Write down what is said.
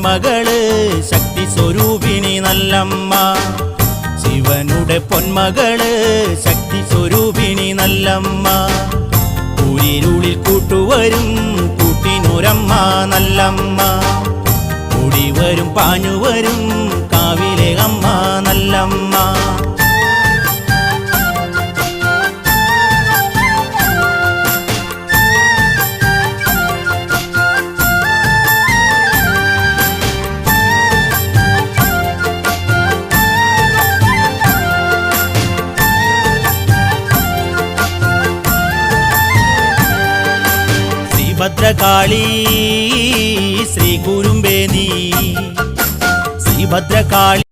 പൊന്മകള് ശക്തി സ്വരൂപിണി നല്ലമ്മ ശിവനുടെ പൊന്മകള് ശക്തി സ്വരൂപിണി നല്ലമ്മ ഊരിരുളിൽ കൂട്ടുവരും കൂട്ടിനൊരമ്മ നല്ലമ്മ ഓടിവരും പാഞ്ഞുവരും കാവിലെ അമ്മ നല്ലമ്മ ഭദ്രകാളി ശ്രീ കുരുമ്പേ നീ ശ്രീഭദ്രകാളി